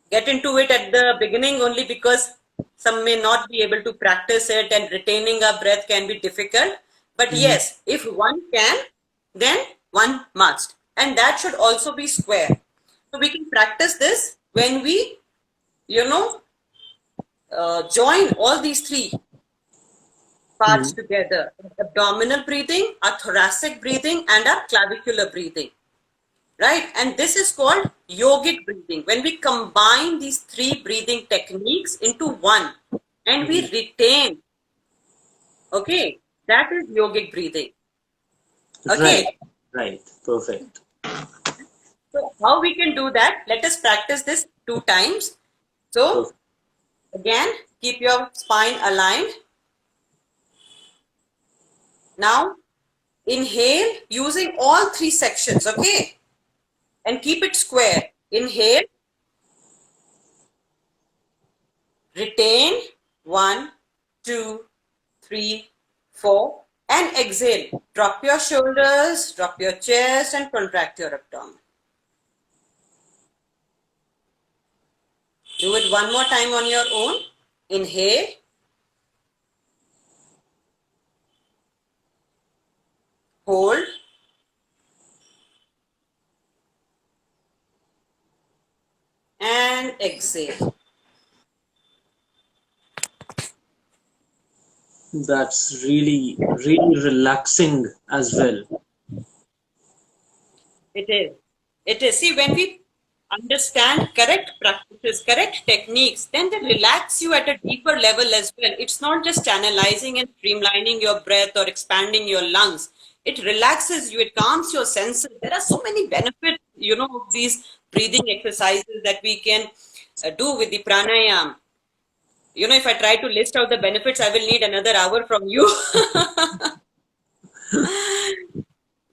[SPEAKER 2] get into it at the beginning only because some may not be able to practice it and retaining our breath can be difficult. But
[SPEAKER 1] Mhm.
[SPEAKER 2] yes, if one can, then one must. And that should also be square. So we can practice this when we, join all these three parts
[SPEAKER 1] Mhm.
[SPEAKER 2] together: abdominal breathing, our thoracic breathing, and our clavicular breathing. Right? And this is called yogic breathing. When we combine these three breathing techniques into one and we
[SPEAKER 1] Mhm.
[SPEAKER 2] retain, okay, that is yogic breathing.
[SPEAKER 1] Right.
[SPEAKER 2] Okay,
[SPEAKER 1] Right. Perfect.
[SPEAKER 2] so how we can do that? Let us practice this 2 times. So,
[SPEAKER 1] Perfect.
[SPEAKER 2] again, keep your spine aligned. Now, inhale using all three sections, okay? And keep it square. Inhale, retain, 1, 2, 3, 4, and exhale. Drop your shoulders, drop your chest, and contract your abdomen. Do it one more time on your own. Inhale. Hold. And exhale.
[SPEAKER 1] That's really, really relaxing as well.
[SPEAKER 2] It is. It is. See, when we understand correct practices, correct techniques, then they relax you at a deeper level as well. It's not just channelizing and streamlining your breath or expanding your lungs. It relaxes you, it calms your senses. There are so many benefits, of these breathing exercises that we can do with the pranayam. If I try to list out the benefits, I will need another hour from you.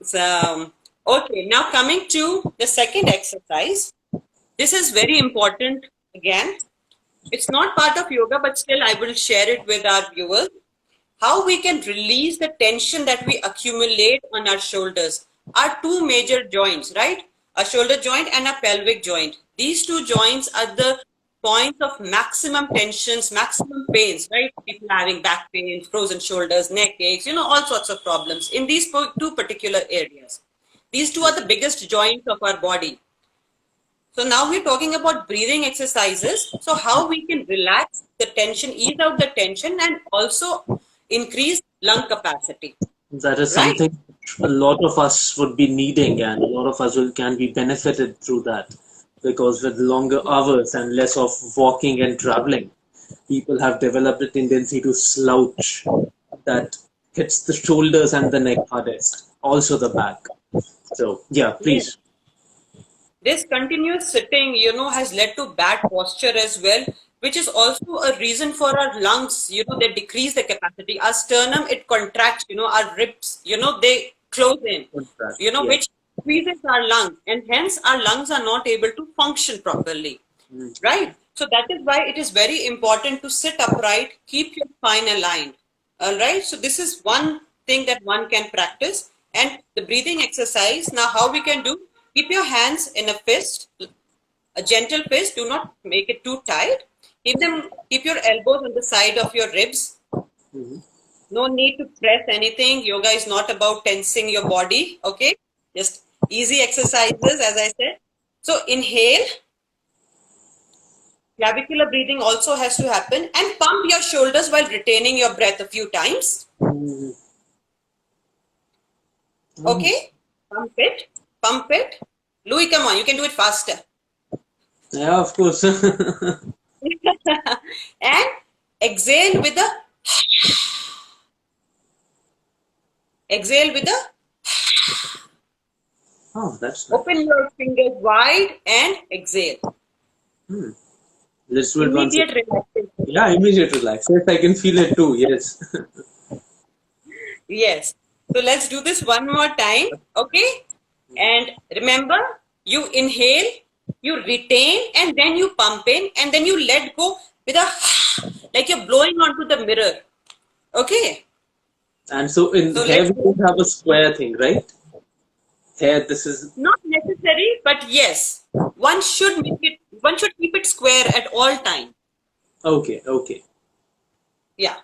[SPEAKER 2] So, okay, now coming to the second exercise. This is very important again. It's not part of yoga, but still I will share it with our viewers. How we can release the tension that we accumulate on our shoulders. Our two major joints, right? A shoulder joint and a pelvic joint. These two joints are the points of maximum tensions, maximum pains, right? People having back pain, frozen shoulders, neck aches, all sorts of problems in these two particular areas. These two are the biggest joints of our body. So now we're talking about breathing exercises. So how we can relax the tension, ease out the tension, and also increase lung capacity.
[SPEAKER 1] That is
[SPEAKER 2] Right?
[SPEAKER 1] something a lot of us would be needing, and a lot of us can be benefited through that. Because with longer hours and less of walking and traveling, people have developed a tendency to slouch that hits the shoulders and the neck hardest, also the back. So, yeah,
[SPEAKER 2] Yes.
[SPEAKER 1] please.
[SPEAKER 2] This continuous sitting, has led to bad posture as well, which is also a reason for our lungs, they decrease the capacity. Our sternum, it contracts, our ribs, they close in,
[SPEAKER 1] Yeah.
[SPEAKER 2] which squeezes our lungs, and hence our lungs are not able to function properly, right? So that is why it is very important to sit upright, keep your spine aligned, all right? So this is one thing that one can practice. And the breathing exercise, now how we can do, keep your hands in a fist, a gentle fist, do not make it too tight. Keep your elbows on the side of your ribs. No need to press anything. Yoga is not about tensing your body, okay? Just easy exercises, as I said. So inhale. Clavicular breathing also has to happen, and pump your shoulders while retaining your breath a few times. Okay? Pump it. Pump it. Louie, come on, you can do it faster.
[SPEAKER 1] Yeah, of course.
[SPEAKER 2] And exhale with a
[SPEAKER 1] Oh, that's nice.
[SPEAKER 2] open your fingers wide and exhale.
[SPEAKER 1] Let's do it once.
[SPEAKER 2] Immediate relaxation.
[SPEAKER 1] Yeah, immediate relax. Yes, I can feel it too. Yes.
[SPEAKER 2] Yes. So let's do this one more time. Okay? And remember, you inhale, you retain, and then you pump in, and then you let go with a like you're blowing onto the mirror. Okay?
[SPEAKER 1] And so in
[SPEAKER 2] So
[SPEAKER 1] here
[SPEAKER 2] let's
[SPEAKER 1] we don't have a square thing, right? Here this is
[SPEAKER 2] not necessary, but yes, one should keep it square at all time.
[SPEAKER 1] okay.
[SPEAKER 2] Yeah.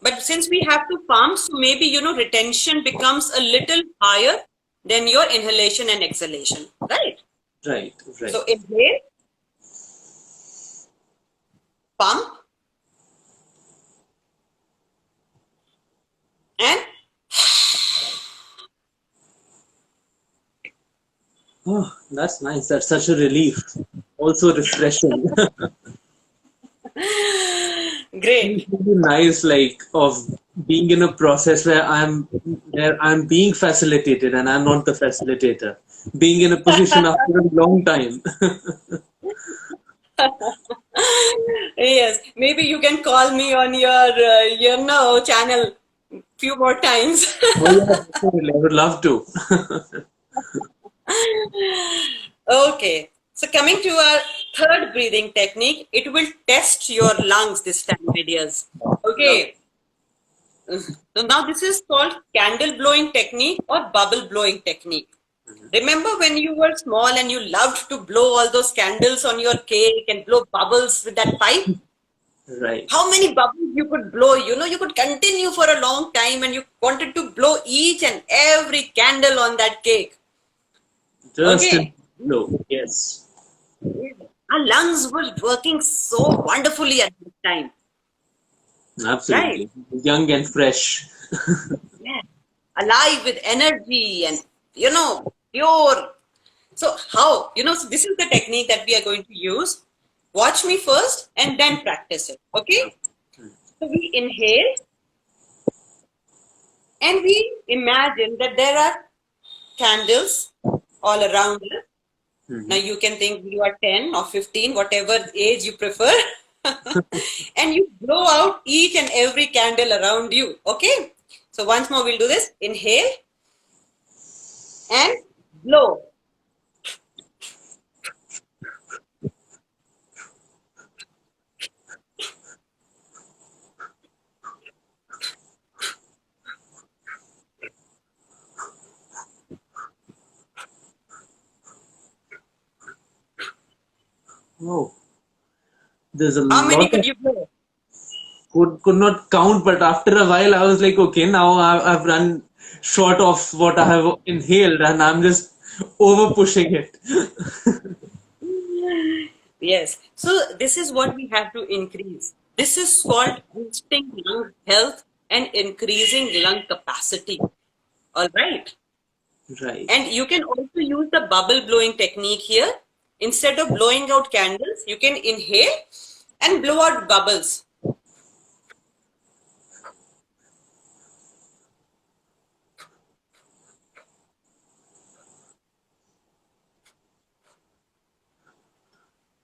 [SPEAKER 2] But since we have to pump, so maybe, retention becomes a little higher than your inhalation and exhalation, right?
[SPEAKER 1] Right.
[SPEAKER 2] So inhale, pump, and
[SPEAKER 1] Oh, that's nice. That's such a relief. Also refreshing.
[SPEAKER 2] great.
[SPEAKER 1] It's really nice, like of being in a process where I'm being facilitated and I'm not the facilitator. Being in a position after a long time.
[SPEAKER 2] Yes, maybe you can call me on your, channel few more times.
[SPEAKER 1] Oh yeah, definitely. I would love to.
[SPEAKER 2] Okay, so coming to our third breathing technique, it will test your lungs this time, my dears. Okay, so now this is called candle blowing technique or bubble blowing technique. Remember when you were small and you loved to blow all those candles on your cake and blow bubbles with that pipe?
[SPEAKER 1] Right.
[SPEAKER 2] How many bubbles you could blow? You could continue for a long time and you wanted to blow each and every candle on that cake.
[SPEAKER 1] Just in
[SPEAKER 2] Okay.
[SPEAKER 1] flow. Yes.
[SPEAKER 2] Our lungs were working so wonderfully at this time, right?
[SPEAKER 1] Absolutely. Young and fresh.
[SPEAKER 2] Yeah. Alive with energy and, pure. So how? So this is the technique that we are going to use. Watch me first and then practice it. Okay? So we inhale and we imagine that there are candles all around us. Now you can think you are 10 or 15, whatever age you prefer. And you blow out each and every candle around you. Okay? So once more we'll do this. Inhale and blow.
[SPEAKER 1] Oh, there's a
[SPEAKER 2] How many
[SPEAKER 1] lot
[SPEAKER 2] could
[SPEAKER 1] of
[SPEAKER 2] you blow?
[SPEAKER 1] could not count, but after a while I was like, okay, now I've run short of what I have inhaled, and I'm just over pushing it.
[SPEAKER 2] Yes. So this is what we have to increase. This is called boosting lung health and increasing lung capacity. All right.
[SPEAKER 1] Right.
[SPEAKER 2] And you can also use the bubble blowing technique here. Instead of blowing out candles, you can inhale and blow out bubbles.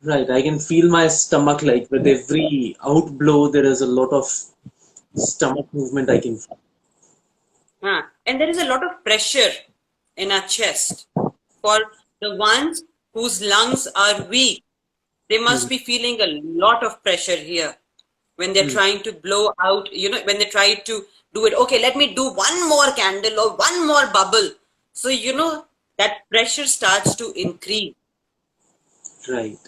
[SPEAKER 1] Right. I can feel my stomach, like with every out blow, there is a lot of stomach movement I can feel.
[SPEAKER 2] And there is a lot of pressure in our chest. For the ones whose lungs are weak, they must be feeling a lot of pressure here when they're trying to blow out, when they try to do it. Okay, let me do one more candle or one more bubble. So, that pressure starts to increase,
[SPEAKER 1] Right.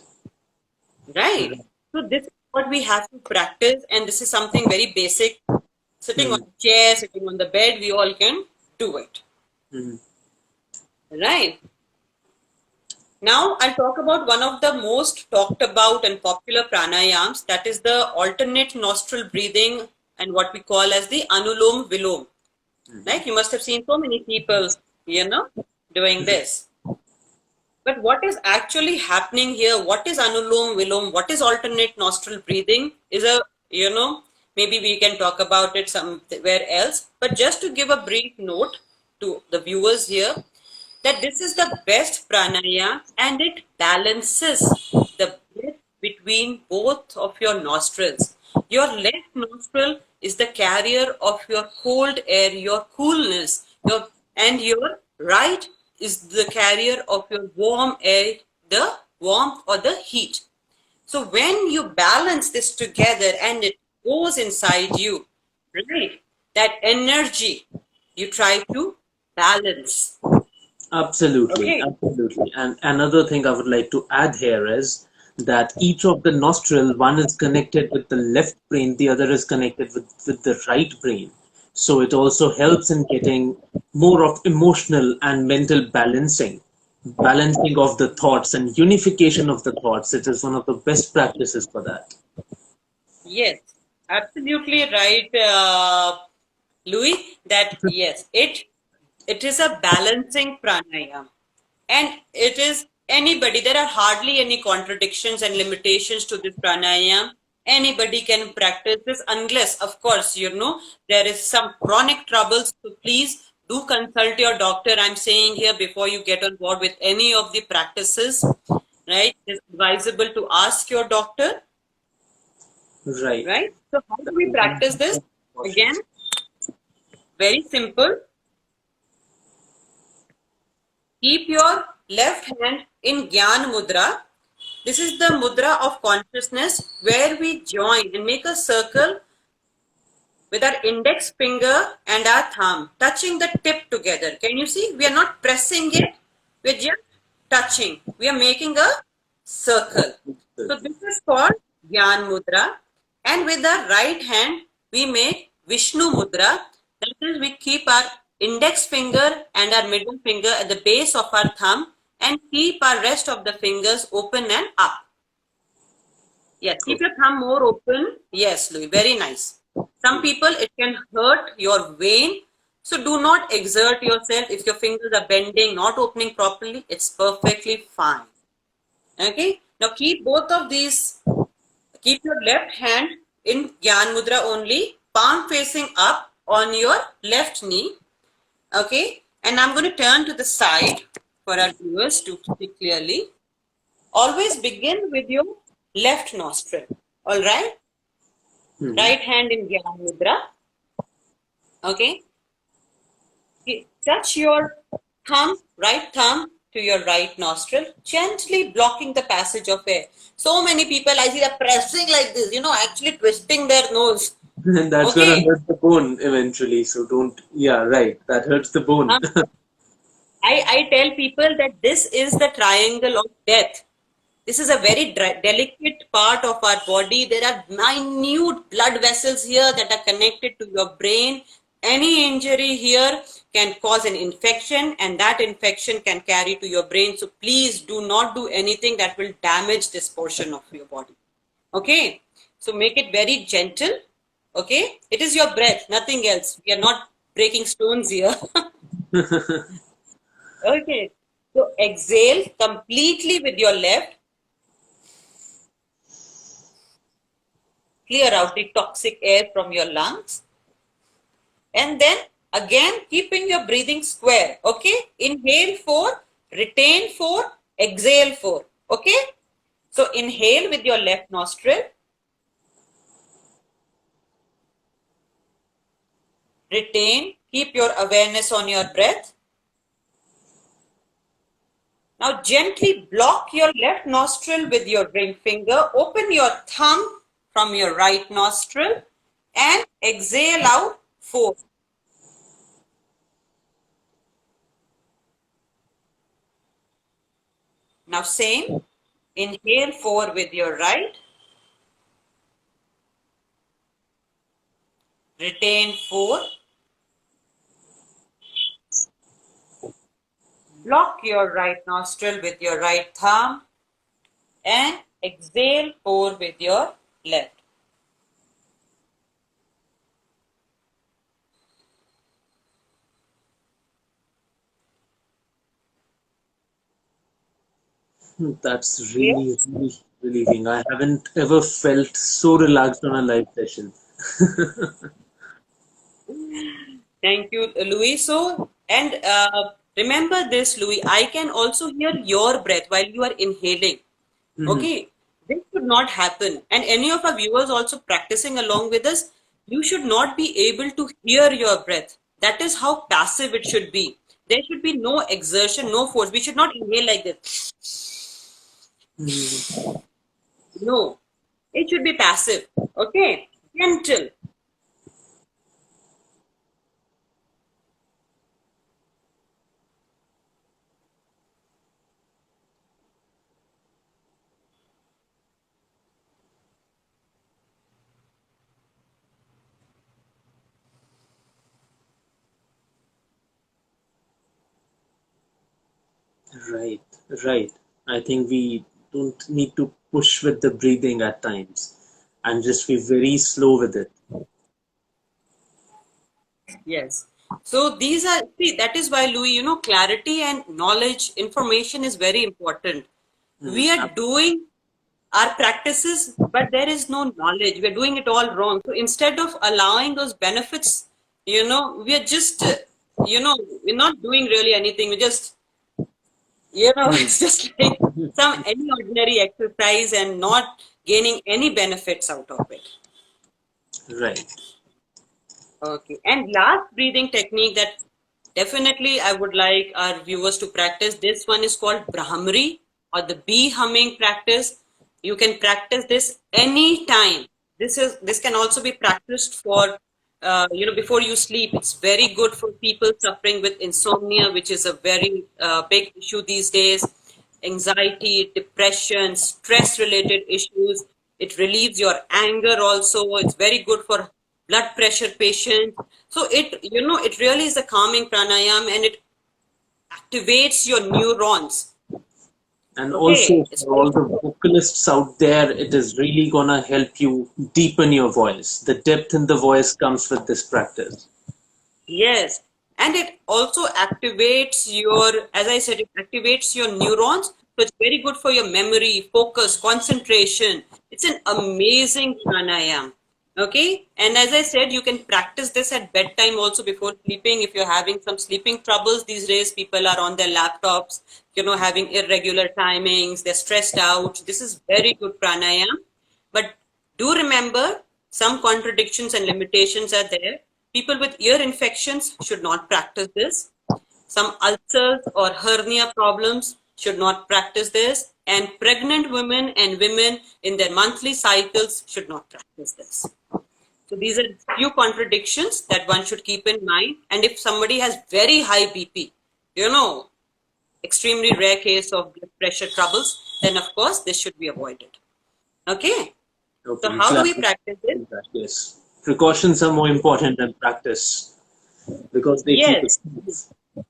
[SPEAKER 2] right? So, this is what we have to practice, and this is something very basic. Sitting on a chair, sitting on the bed, we all can do it,
[SPEAKER 1] Mhm.
[SPEAKER 2] right? Now, I'll talk about one of the most talked about and popular pranayams, that is the alternate nostril breathing and what we call as the Anulom Vilom. Right? You must have seen so many people, doing this. But what is actually happening here? What is Anulom Vilom? What is alternate nostril breathing? Is maybe we can talk about it somewhere else. But just to give a brief note to the viewers here, that this is the best pranayama and it balances the breath between both of your nostrils. Your left nostril is the carrier of your cold air, your coolness, and your right is the carrier of your warm air, the warmth or the heat. So when you balance this together and it goes inside you, right, that energy you try to balance.
[SPEAKER 1] Absolutely,
[SPEAKER 2] Okay.
[SPEAKER 1] absolutely. And another thing I would like to add here is that each of the nostril, one is connected with the left brain, the other is connected with the right brain. So it also helps in getting more of emotional and mental balancing of the thoughts and unification of the thoughts. It is one of the best practices for that.
[SPEAKER 2] Yes, absolutely right, Louis. That yes, it is a balancing pranayama, and it is anybody. There are hardly any contradictions and limitations to this pranayama. Anybody can practice this unless, of course, there is some chronic troubles. So please do consult your doctor. I'm saying here before you get on board with any of the practices, right? It's advisable to ask your doctor,
[SPEAKER 1] Right.
[SPEAKER 2] right? So how do we practice this? Again, very simple. Keep your left hand in Gyan Mudra. This is the mudra of consciousness where we join and make a circle with our index finger and our thumb, touching the tip together. Can you see? We are not pressing it. We're just touching. We are making a circle. So this is called Gyan Mudra. And with our right hand, we make Vishnu Mudra. That is, we keep our index finger and our middle finger at the base of our thumb and keep our rest of the fingers open and up. Yes, keep your thumb more open. Yes, Louis, very nice. Some people, it can hurt your vein. So do not exert yourself. If your fingers are bending, not opening properly, it's perfectly fine. Okay. Now keep both of these, keep your left hand in Gyan Mudra only, palm facing up on your left knee. Okay. And I'm going to turn to the side for our viewers to see clearly. Always begin with your left nostril. All right. Right hand in Gyan Mudra. Okay. Touch your thumb, right thumb to your right nostril, gently blocking the passage of air. So many people I see they're pressing like this, actually twisting their nose.
[SPEAKER 1] And that's
[SPEAKER 2] Okay.
[SPEAKER 1] gonna hurt the bone eventually. So don't. Yeah, right. That hurts the bone.
[SPEAKER 2] I tell people that this is the triangle of death. This is a very delicate part of our body. There are minute blood vessels here that are connected to your brain. Any injury here can cause an infection, and that infection can carry to your brain. So please do not do anything that will damage this portion of your body. Okay? So make it very gentle. Okay? It is your breath, nothing else. We are not breaking stones here. Okay. So exhale completely with your left. Clear out the toxic air from your lungs. And then again, keeping your breathing square. Okay. Inhale 4, retain 4, exhale 4. Okay. So inhale with your left nostril. Retain. Keep your awareness on your breath. Now gently block your left nostril with your ring finger. Open your thumb from your right nostril and exhale out 4. Now same. Inhale 4 with your right. Retain 4. Block your right nostril with your right thumb and exhale 4 with your left.
[SPEAKER 1] That's really, really relieving. I haven't ever felt so relaxed on a live session.
[SPEAKER 2] Thank you, Louis. So, and remember this, Louis, I can also hear your breath while you are inhaling. Okay, this should not happen. And any of our viewers also practicing along with us, you should not be able to hear your breath. That is how passive it should be. There should be no exertion, no force. We should not inhale like this. No, it should be passive. Okay, gentle.
[SPEAKER 1] Right, right. I think we don't need to push with the breathing at times and just be very slow with it.
[SPEAKER 2] Yes. So these are, see, that is why, Louis, clarity and knowledge, information is very important. We are doing our practices, but there is no knowledge. We are doing it all wrong. So instead of allowing those benefits, we are just, we're not doing really anything. We just, it's just like some any ordinary exercise and not gaining any benefits out of it.
[SPEAKER 1] Right.
[SPEAKER 2] Okay. And last breathing technique that definitely I would like our viewers to practice. This one is called Brahmari or the bee humming practice. You can practice this anytime. This can also be practiced for before you sleep. It's very good for people suffering with insomnia, which is a very big issue these days. Anxiety, depression, stress related issues. It relieves your anger also. It's very good for blood pressure patients. So it really is a calming pranayam, and it activates your neurons.
[SPEAKER 1] And
[SPEAKER 2] Okay.
[SPEAKER 1] also for all the vocalists out there, it is really gonna help you deepen your voice. The depth in the voice comes with this practice.
[SPEAKER 2] Yes, and it also activates your, as I said, it activates your neurons. So it's very good for your memory, focus, concentration. It's an amazing pranayam. Okay, and as I said, you can practice this at bedtime also before sleeping. If you're having some sleeping troubles these days, people are on their laptops, having irregular timings, they're stressed out. This is very good pranayam. But do remember, some contradictions and limitations are there. People with ear infections should not practice this. Some ulcers or hernia problems should not practice this. And pregnant women and women in their monthly cycles should not practice this. So these are few contradictions that one should keep in mind. And if somebody has very high BP, extremely rare case of blood pressure troubles, then of course this should be avoided. Okay.
[SPEAKER 1] Okay,
[SPEAKER 2] So how do we practice it?
[SPEAKER 1] yes. Precautions are more important than practice because they keep
[SPEAKER 2] Yes.
[SPEAKER 1] us safe.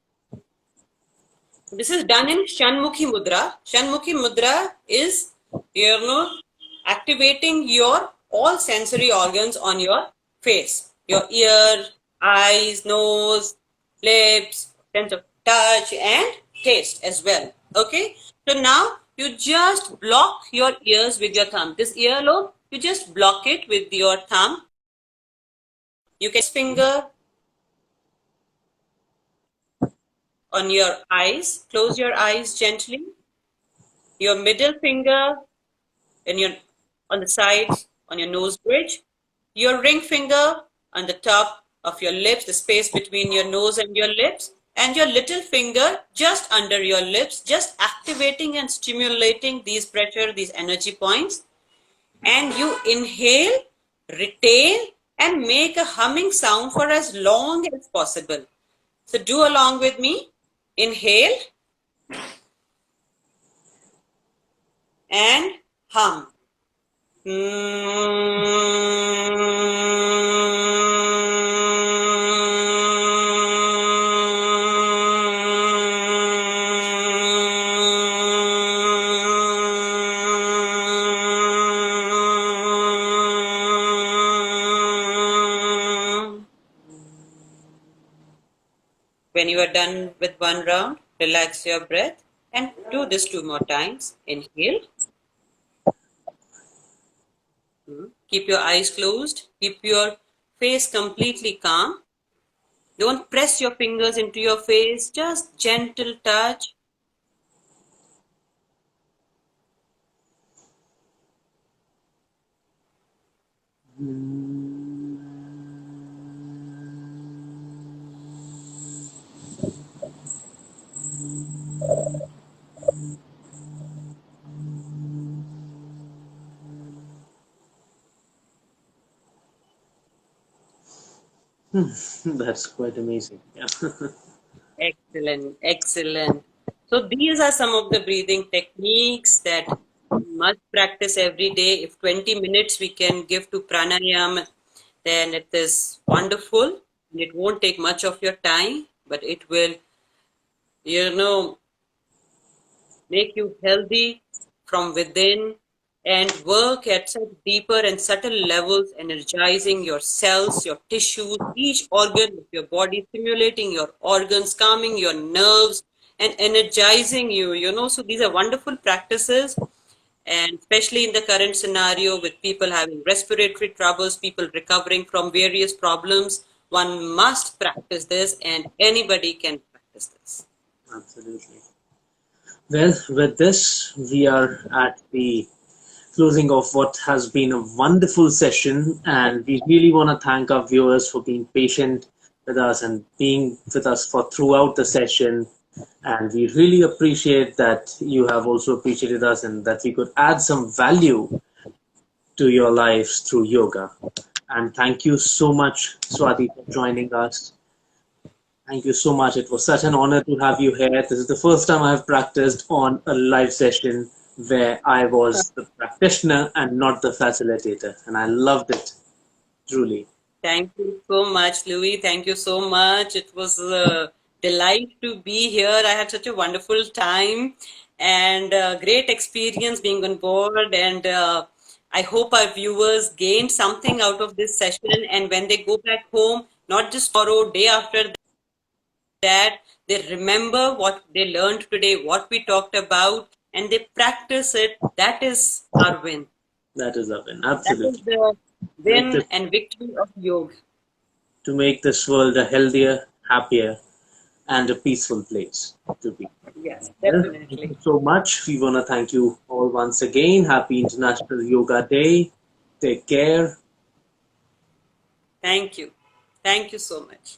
[SPEAKER 2] This is done in Shanmukhi Mudra. Shanmukhi Mudra is, activating your all sensory organs on your face. Your ear, eyes, nose, lips, sense of touch and taste as well. Okay. So now you just block your ears with your thumb. This earlobe, you just block it with your thumb. You can finger on your eyes. Close your eyes gently. Your middle finger on the sides, on your nose bridge. Your ring finger on the top of your lips, the space between your nose and your lips. And your little finger just under your lips, just activating and stimulating these pressure, these energy points. And you inhale, retain, and make a humming sound for as long as possible. So do along with me. Inhale and hum. When you are done with one round, relax your breath and do this 2 more times. Inhale. Keep your eyes closed. Keep your face completely calm. Don't press your fingers into your face. Just gentle touch.
[SPEAKER 1] That's quite amazing. Yeah.
[SPEAKER 2] Excellent, excellent. So these are some of the breathing techniques that we must practice every day. If 20 minutes we can give to pranayam, then it is wonderful. It won't take much of your time, but it will, make you healthy from within and work at such deeper and subtle levels, energizing your cells, your tissues, each organ of your body, stimulating your organs, calming your nerves, and energizing you. So these are wonderful practices. And especially in the current scenario with people having respiratory troubles, people recovering from various problems, one must practice this, and anybody can practice this.
[SPEAKER 1] Absolutely. Well, with this, we are at the closing of what has been a wonderful session, and we really want to thank our viewers for being patient with us and being with us for throughout the session. And we really appreciate that you have also appreciated us and that we could add some value to your lives through yoga. And thank you so much, Swati, for joining us. Thank you so much. It was such an honor to have you here. This is the first time I've practiced on a live session where I was the practitioner and not the facilitator. And I loved it, truly.
[SPEAKER 2] Thank you so much, Louie. Thank you so much. It was a delight to be here. I had such a wonderful time and great experience being on board. And I hope our viewers gained something out of this session. And when they go back home, not just tomorrow, day after that, they remember what they learned today, what we talked about, and they practice it. That is our win.
[SPEAKER 1] That is a win,
[SPEAKER 2] That is
[SPEAKER 1] absolutely.
[SPEAKER 2] the
[SPEAKER 1] Make
[SPEAKER 2] win
[SPEAKER 1] this,
[SPEAKER 2] and victory of yoga.
[SPEAKER 1] to make this world a healthier, happier, and a peaceful place to be.
[SPEAKER 2] Yes,
[SPEAKER 1] Well, thank
[SPEAKER 2] definitely.
[SPEAKER 1] you so much. We want to thank you all once again. Happy International Yoga Day. Take care.
[SPEAKER 2] Thank you. Thank you so much.